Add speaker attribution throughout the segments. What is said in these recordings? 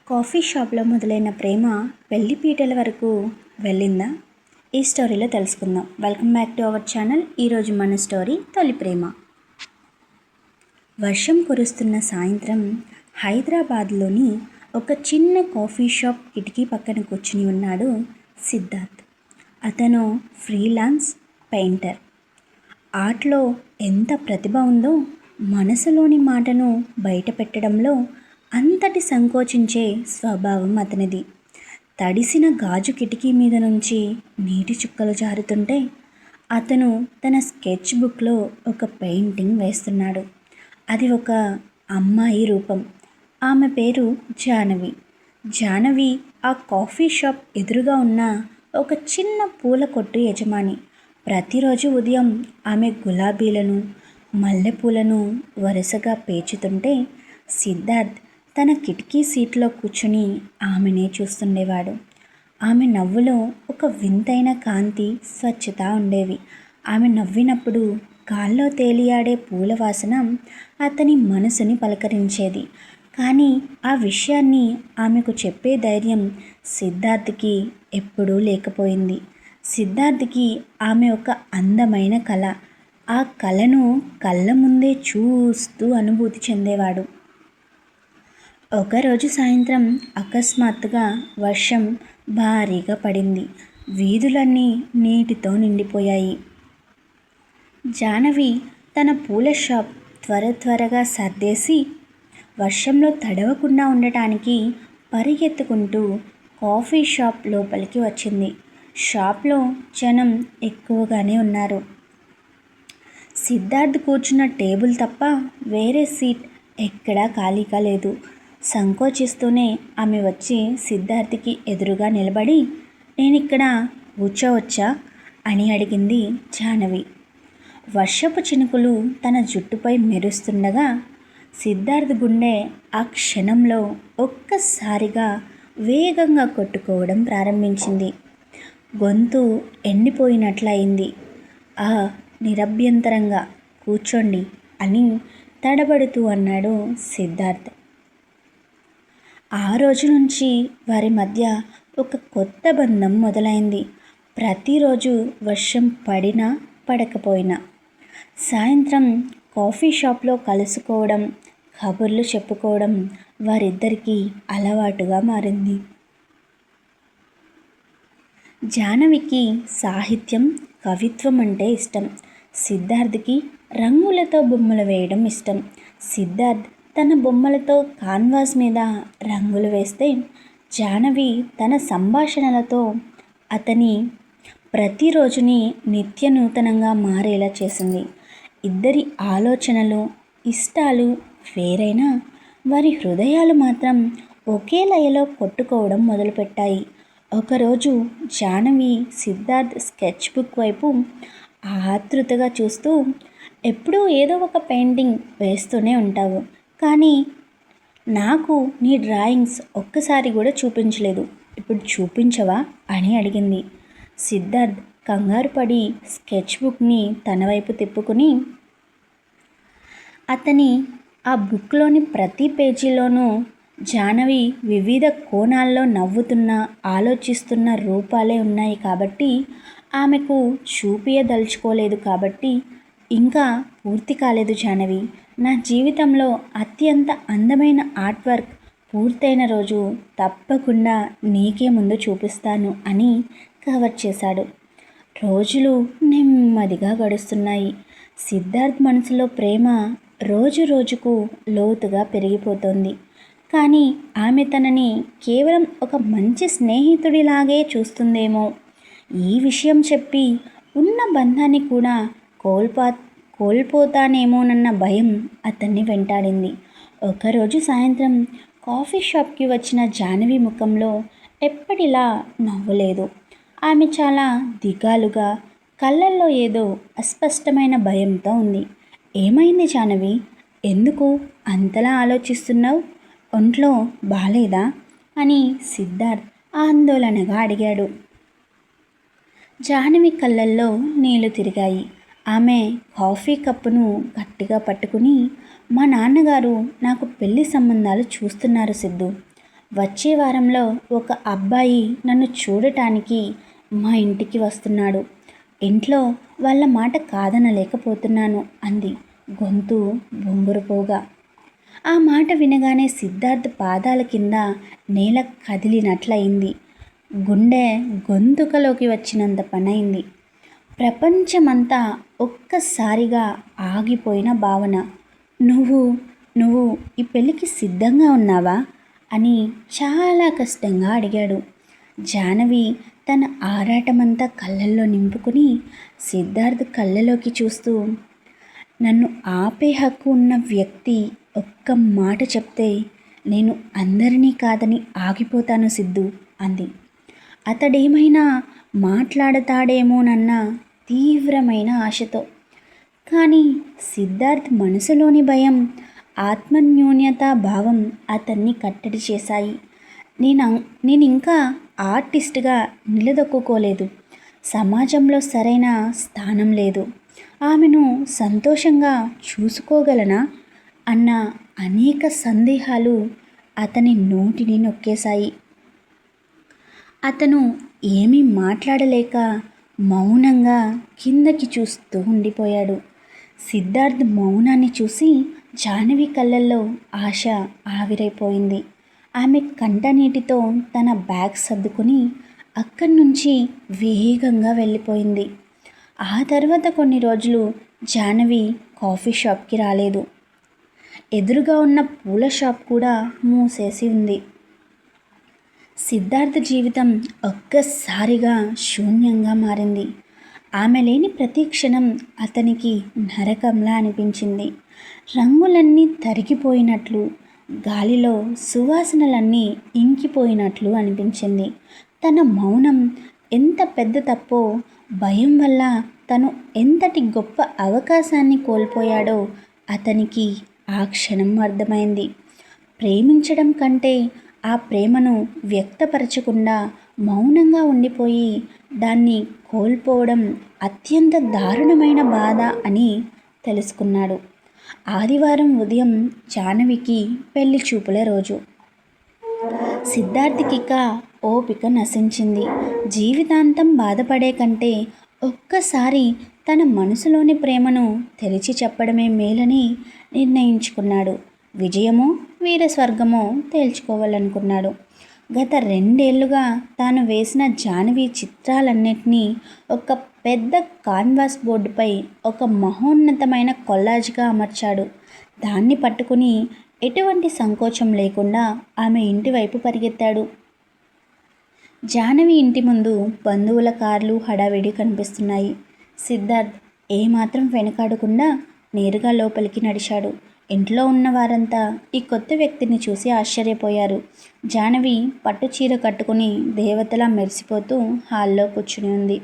Speaker 1: Coffee షాప్లో మొదలైన ప్రేమ పెళ్లిపీటల వరకు వెళ్ళిందా? ఈ స్టోరీలో తెలుసుకుందాం. Welcome back to our channel. ఈరోజు మన స్టోరీ తొలి ప్రేమ. వర్షం కురుస్తున్న సాయంత్రం హైదరాబాద్లోని ఒక చిన్న కాఫీ షాప్ కిటికీ పక్కన కూర్చుని ఉన్నాడు సిద్ధార్థ్. అతను ఫ్రీలాన్స్ పెయింటర్. ఆర్ట్లో ఎంత ప్రతిభ ఉందో మనసులోని మాటను బయట పెట్టడంలో అంతటి సంకోచించే స్వభావం అతనిది. తడిసిన గాజు కిటికీ మీద నుంచి నీటి చుక్కలు జారుతుంటే అతను తన స్కెచ్ బుక్లో ఒక పెయింటింగ్ వేస్తున్నాడు. అది ఒక అమ్మాయి రూపం. ఆమె పేరు జాహ్నవి. జాహ్నవి ఆ కాఫీ షాప్ ఎదురుగా ఉన్న ఒక చిన్న పూల కొట్టు యజమాని. ప్రతిరోజు ఉదయం ఆమె గులాబీలను మల్లెపూలను వరుసగా పేర్చుతుంటే సిద్ధార్థ్ తన కిటికీ సీట్లో కూర్చుని ఆమెనే చూస్తుండేవాడు. ఆమె నవ్వులో ఒక వింతైన కాంతి, స్వచ్ఛత ఉండేవి. ఆమె నవ్వినప్పుడు గాల్లో తేలియాడే పూల వాసన అతని మనసుని పలకరించేది. కానీ ఆ విషయాన్ని ఆమెకు చెప్పే ధైర్యం సిద్ధార్థ్కి ఎప్పుడూ లేకపోయింది. సిద్ధార్థ్కి ఆమె ఒక అందమైన కళ. ఆ కళను కళ్ళ ముందే చూస్తూ అనుభూతి చెందేవాడు. ఒకరోజు సాయంత్రం అకస్మాత్తుగా వర్షం భారీగా పడింది. వీధులన్నీ నీటితో నిండిపోయాయి. జాహ్నవి తన పూల షాప్ త్వరగా సర్దేసి వర్షంలో తడవకుండా ఉండటానికి పరిగెత్తుకుంటూ కాఫీ షాప్ లోపలికి వచ్చింది. షాప్లో జనం ఎక్కువగానే ఉన్నారు. సిద్ధార్థ్ కూర్చున్న టేబుల్ తప్ప వేరే సీట్ ఎక్కడా ఖాళీగా లేదు. సంకోచిస్తూనే ఆమె వచ్చి సిద్ధార్థ్కి ఎదురుగా నిలబడి, నేనిక్కడ కూర్చోవచ్చా అని అడిగింది జాహ్నవి. వర్షపు చినుకులు తన జుట్టుపై మెరుస్తుండగా సిద్ధార్థ్ గుండె ఆ క్షణంలో ఒక్కసారిగా వేగంగా కొట్టుకోవడం ప్రారంభించింది. గొంతు ఎండిపోయినట్లయింది. నిరభ్యంతరంగా కూర్చోండి అని తడబడుతూ అన్నాడు సిద్ధార్థ్. ఆ రోజు నుంచి వారి మధ్య ఒక కొత్త బంధం మొదలైంది. ప్రతిరోజు వర్షం పడినా పడకపోయినా సాయంత్రం కాఫీ షాప్లో కలుసుకోవడం, కబుర్లు చెప్పుకోవడం వారిద్దరికీ అలవాటుగా మారింది. జాహ్నవికి సాహిత్యం, కవిత్వం అంటే ఇష్టం. సిద్ధార్థ్కి రంగులతో బొమ్మలు వేయడం ఇష్టం. సిద్ధార్థ్ తన బొమ్మలతో కాన్వాస్ మీద రంగులు వేస్తే జాహ్నవి తన సంభాషణలతో అతని ప్రతిరోజుని నిత్య నూతనంగా మారేలా చేసింది. ఇద్దరి ఆలోచనలు, ఇష్టాలు వేరైనా వారి హృదయాలు మాత్రం ఒకే లయలో కొట్టుకోవడం మొదలుపెట్టాయి. ఒకరోజు జాహ్నవి సిద్ధార్థ్ స్కెచ్ బుక్ వైపు ఆతృతగా చూస్తూ, ఎప్పుడూ ఏదో ఒక పెయింటింగ్ వేస్తూనే ఉంటావు, కానీ నాకు నీ డ్రాయింగ్స్ ఒక్కసారి కూడా చూపించలేదు, ఇప్పుడు చూపించవా అని అడిగింది. సిద్ధార్థ్ కంగారు పడి స్కెచ్ బుక్ని తన వైపు తిప్పుకుని అతని ఆ బుక్లోని ప్రతి పేజీలోనూ జాహ్నవి వివిధ కోణాల్లో నవ్వుతున్న, ఆలోచిస్తున్న రూపాలే ఉన్నాయి కాబట్టి, ఆమెకు చూపించదలుచుకోలేదు కాబట్టి, ఇంకా పూర్తి కాలేదు జాహ్నవి. నా జీవితంలో అత్యంత అందమైన ఆర్ట్ వర్క్ పూర్తయిన రోజు తప్పకుండా నీకే ముందు చూపిస్తాను అని కవర్ చేశాడు. రోజులు నెమ్మదిగా గడుస్తున్నాయి. సిద్ధార్థ్ మనసులో ప్రేమ రోజు రోజుకు లోతుగా పెరిగిపోతోంది. కానీ ఆమె తనని కేవలం ఒక మంచి స్నేహితుడిలాగే చూస్తుందేమో, ఈ విషయం చెప్పి ఉన్న బంధాన్ని కూడా కోల్పోతానేమోనన్న భయం అతన్ని వెంటాడింది. ఒకరోజు సాయంత్రం కాఫీ షాప్కి వచ్చిన జాహ్నవి ముఖంలో ఎప్పటిలా నవ్వులేదు. ఆమె చాలా దిగాలుగా, కళ్ళల్లో ఏదో అస్పష్టమైన భయంతో ఉంది. ఏమైంది జాహ్నవి? ఎందుకు అంతలా ఆలోచిస్తున్నావు? ఒంట్లో బాలేదా అని సిద్ధార్థ్ ఆందోళనగా అడిగాడు. జాహ్నవి కళ్ళల్లో నీళ్లు తిరిగాయి. ఆమె కాఫీ కప్పును గట్టిగా పట్టుకుని, మా నాన్నగారు నాకు పెళ్లి సంబంధాలు చూస్తున్నారు సిద్ధు. వచ్చే వారంలో ఒక అబ్బాయి నన్ను చూడటానికి మా ఇంటికి వస్తున్నాడు. ఇంట్లో వాళ్ళ మాట కాదనలేకపోతున్నాను అంది గొంతు బొంగురుపోగా. ఆ మాట వినగానే సిద్ధార్థ్ పాదాల కింద నేల కదిలినట్లయింది. గుండె గొంతుకలోకి వచ్చినంత పనైంది. ప్రపంచమంతా ఒక్కసారిగా ఆగిపోయిన భావన. నువ్వు నువ్వు ఈ పెళ్ళికి సిద్ధంగా ఉన్నావా అని చాలా కష్టంగా అడిగాడు. జాహ్నవి తన ఆరాటమంతా కళ్ళల్లో నింపుకుని సిద్ధార్థ్ కళ్ళలోకి చూస్తూ, నన్ను ఆపే హక్కు ఉన్న వ్యక్తి ఒక్క మాట చెప్తే నేను అందరినీ కాదని ఆగిపోతాను సిద్ధు అంది. అతడేమైనా మాట్లాడతాడేమోనన్న తీవ్రమైన ఆశతో. కానీ సిద్ధార్థ్ మనసులోని భయం, ఆత్మన్యూన్యతా భావం అతన్ని కట్టడి చేశాయి. నేనింకా ఆర్టిస్ట్గా నిలదొక్కుకోలేదు. సమాజంలో సరైన స్థానం లేదు. ఆమెను సంతోషంగా చూసుకోగలనా అన్న అనేక సందేహాలు అతని నోటిని నొక్కేశాయి. అతను ఏమీ మాట్లాడలేక మౌనంగా కిందకి చూస్తూ ఉండిపోయాడు. సిద్ధార్థ్ మౌనాన్ని చూసి జాహ్నవి కళ్ళల్లో ఆశ ఆవిరైపోయింది. ఆమె కంటనీటితో తన బ్యాగ్ సర్దుకుని అక్కడి నుంచి వేగంగా వెళ్ళిపోయింది. ఆ తర్వాత కొన్ని రోజులు జాహ్నవి కాఫీ షాప్కి రాలేదు. ఎదురుగా ఉన్న పూల షాప్ కూడా మూసేసి ఉంది. సిద్ధార్థ్ జీవితం ఒక్కసారిగా శూన్యంగా మారింది. ఆమె లేని ప్రతి క్షణం అతనికి నరకంలా అనిపించింది. రంగులన్నీ తరిగిపోయినట్లు, గాలిలో సువాసనలన్నీ ఇంకిపోయినట్లు అనిపించింది. తన మౌనం ఎంత పెద్ద తప్పో, భయం వల్ల తను ఎంతటి గొప్ప అవకాశాన్ని కోల్పోయాడో అతనికి ఆ క్షణం అర్థమైంది. ప్రేమించడం కంటే ఆ ప్రేమను వ్యక్తపరచకుండా మౌనంగా ఉండిపోయి దాన్ని కోల్పోవడం అత్యంత దారుణమైన బాధ అని తెలుసుకున్నాడు. ఆదివారం ఉదయం జాహ్నవికి పెళ్లి చూపుల రోజు. సిద్ధార్థికిక ఓపిక నశించింది. జీవితాంతం బాధపడే కంటే ఒక్కసారి తన మనసులోని ప్రేమను తెరిచి చెప్పడమే మేలని నిర్ణయించుకున్నాడు. విజయమో వీరస్వర్గమో తేల్చుకోవాలనుకున్నాడు. గత 2 ఏళ్లుగా తాను వేసిన జాహ్నవి చిత్రాలన్నింటినీ ఒక పెద్ద కాన్వాస్ బోర్డుపై ఒక మహోన్నతమైన కొల్లాజ్గా అమర్చాడు. దాన్ని పట్టుకుని ఎటువంటి సంకోచం లేకుండా ఆమె ఇంటి వైపు పరిగెత్తాడు. జాహ్నవి ఇంటి ముందు బంధువుల కార్లు హడావిడి కనిపిస్తున్నాయి. సిద్ధార్థ్ ఏమాత్రం వెనకాడకుండా నేరుగా లోపలికి నడిచాడు. ఇంట్లో ఉన్న వారంతా ఈ కొత్త వ్యక్తిని చూసి ఆశ్చర్యపోయారు. జాహ్నవి పట్టు చీర కట్టుకుని దేవతలా మెరిసిపోతూ హాల్లో కూర్చుని ఉంది.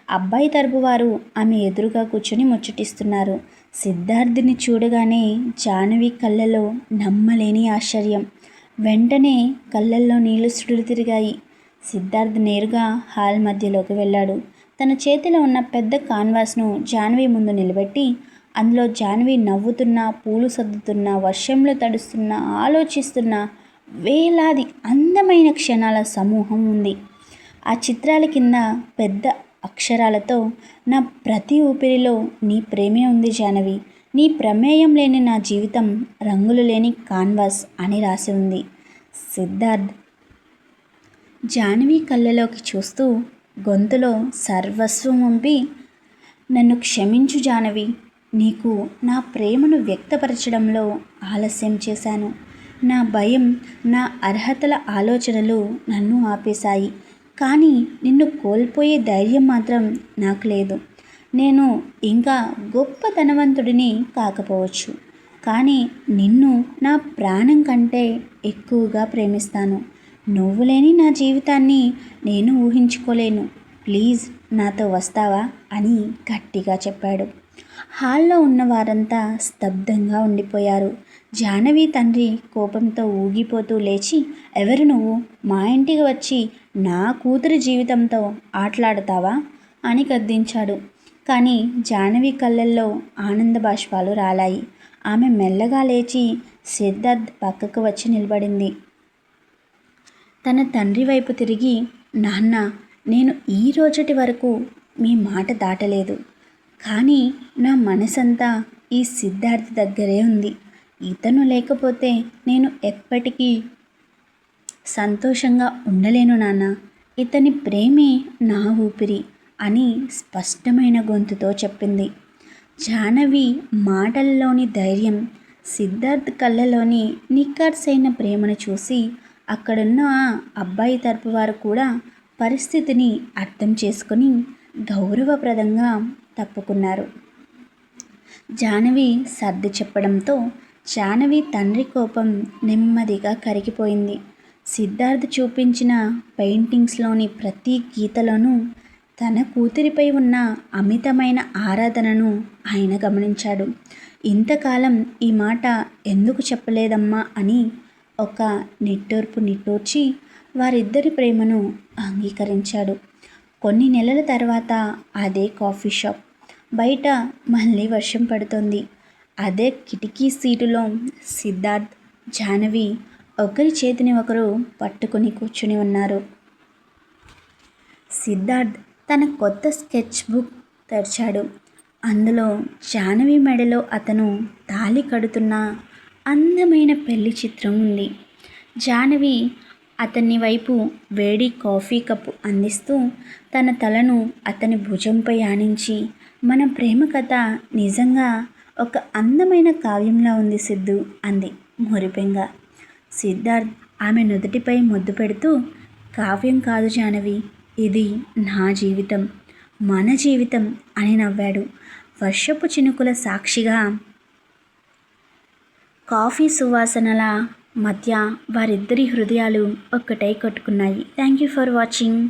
Speaker 1: అబ్బాయి తరపు వారు ఆమె ఎదురుగా కూర్చుని ముచ్చటిస్తున్నారు. సిద్ధార్థ్ని చూడగానే జాహ్నవి కళ్ళలో నమ్మలేని ఆశ్చర్యం. వెంటనే కళ్ళల్లో నీళ్లు సుడులు తిరిగాయి. సిద్ధార్థ్ నేరుగా హాల్ మధ్యలోకి వెళ్ళాడు. తన చేతిలో ఉన్న పెద్ద కాన్వాస్ను జాహ్నవి ముందు నిలబెట్టి, అందులో జాహ్నవి నవ్వుతున్నా, పూలు సర్దుతున్నా, వర్షంలో తడుస్తున్నా, ఆలోచిస్తున్న వేలాది అందమైన క్షణాల సమూహం ఉంది. ఆ చిత్రాల కింద పెద్ద అక్షరాలతో, నా ప్రతి ఊపిరిలో నీ ప్రేమే ఉంది జాహ్నవి, నీ ప్రమేయం లేని నా జీవితం రంగులు లేని కాన్వాస్ అని రాసి ఉంది. సిద్ధార్థ్ జాహ్నవి కళ్ళలోకి చూస్తూ గొంతులో సర్వస్వం వంపి, నన్ను క్షమించు జాహ్నవి, నీకు నా ప్రేమను వ్యక్తపరచడంలో ఆలస్యం చేశాను. నా భయం, నా అర్హతల ఆలోచనలు నన్ను ఆపేశాయి. కానీ నిన్ను కోల్పోయే ధైర్యం మాత్రం నాకు లేదు. నేను ఇంకా గొప్ప ధనవంతుడిని కాకపోవచ్చు, కానీ నిన్ను నా ప్రాణం కంటే ఎక్కువగా ప్రేమిస్తాను. నువ్వు లేని నా జీవితాన్ని నేను ఊహించుకోలేను. ప్లీజ్ నాతో వస్తావా అని గట్టిగా చెప్పాడు. హాల్లో ఉన్న వారంతా స్తబ్దంగా ఉండిపోయారు. జాహ్నవి తండ్రి కోపంతో ఊగిపోతూ లేచి, ఎవరు నువ్వు? మా ఇంటికి వచ్చి నా కూతురి జీవితంతో ఆటలాడతావా అని గద్దించాడు. కానీ జాహ్నవి కళ్ళల్లో ఆనంద బాష్పాలు రాలాయి. ఆమె మెల్లగా లేచి సిద్ధార్థ్ పక్కకు వచ్చి నిలబడింది. తన తండ్రి వైపు తిరిగి, నాన్న, నేను ఈ రోజటి వరకు మీ మాట దాటలేదు, కానీ నా మనసంతా ఈ సిద్ధార్థ్ దగ్గరే ఉంది. ఇతను లేకపోతే నేను ఎప్పటికీ సంతోషంగా ఉండలేను నాన్న. ఇతని ప్రేమే నా ఊపిరి అని స్పష్టమైన గొంతుతో చెప్పింది. జాహ్నవి మాటల్లోని ధైర్యం, సిద్ధార్థ్ కళ్ళలోని నిక్కర్సైన ప్రేమను చూసి అక్కడున్న ఆ అబ్బాయి తరపు వారు కూడా పరిస్థితిని అర్థం చేసుకుని గౌరవప్రదంగా తప్పుకున్నారు. జాహ్నవి సర్ది చెప్పడంతో జాహ్నవి తండ్రి కోపం నెమ్మదిగా కరిగిపోయింది. సిద్ధార్థ్ చూపించిన పెయింటింగ్స్లోని ప్రతి గీతలోనూ తన కూతురిపై ఉన్న అమితమైన ఆరాధనను ఆయన గమనించాడు. ఇంతకాలం ఈ మాట ఎందుకు చెప్పలేదమ్మా అని ఒక నిట్టూర్పు నిట్టూర్చి వారిద్దరి ప్రేమను అంగీకరించాడు. కొన్ని నెలల తర్వాత అదే కాఫీ షాప్ బయట మళ్ళీ వర్షం పడుతోంది. అదే కిటికీ సీటులో సిద్ధార్థ్, జాహ్నవి ఒకరి చేతిని ఒకరు పట్టుకుని కూర్చుని ఉన్నారు. సిద్ధార్థ్ తన కొత్త స్కెచ్ బుక్ తెరిచాడు. అందులో జాహ్నవి మెడలో అతను తాళి కడుతున్న అందమైన పెళ్లి చిత్రం ఉంది. జాహ్నవి అతని వైపు వేడి కాఫీ కప్పు అందిస్తూ తన తలను అతని భుజంపై ఆనించి, మన ప్రేమ కథ నిజంగా ఒక అందమైన కావ్యంలా ఉంది సిద్ధు అంది మురిపెంగా. సిద్ధార్థ్ ఆమె నుదుటిపై ముద్దు పెడుతూ, కావ్యం కాదు జాహ్నవి, ఇది నా జీవితం, మన జీవితం అని నవ్వాడు. వర్షపు చినుకుల సాక్షిగా కాఫీ సువాసనల మధ్య వారిద్దరి హృదయాలు ఒక్కటై కొట్టుకున్నాయి. Thank you for watching.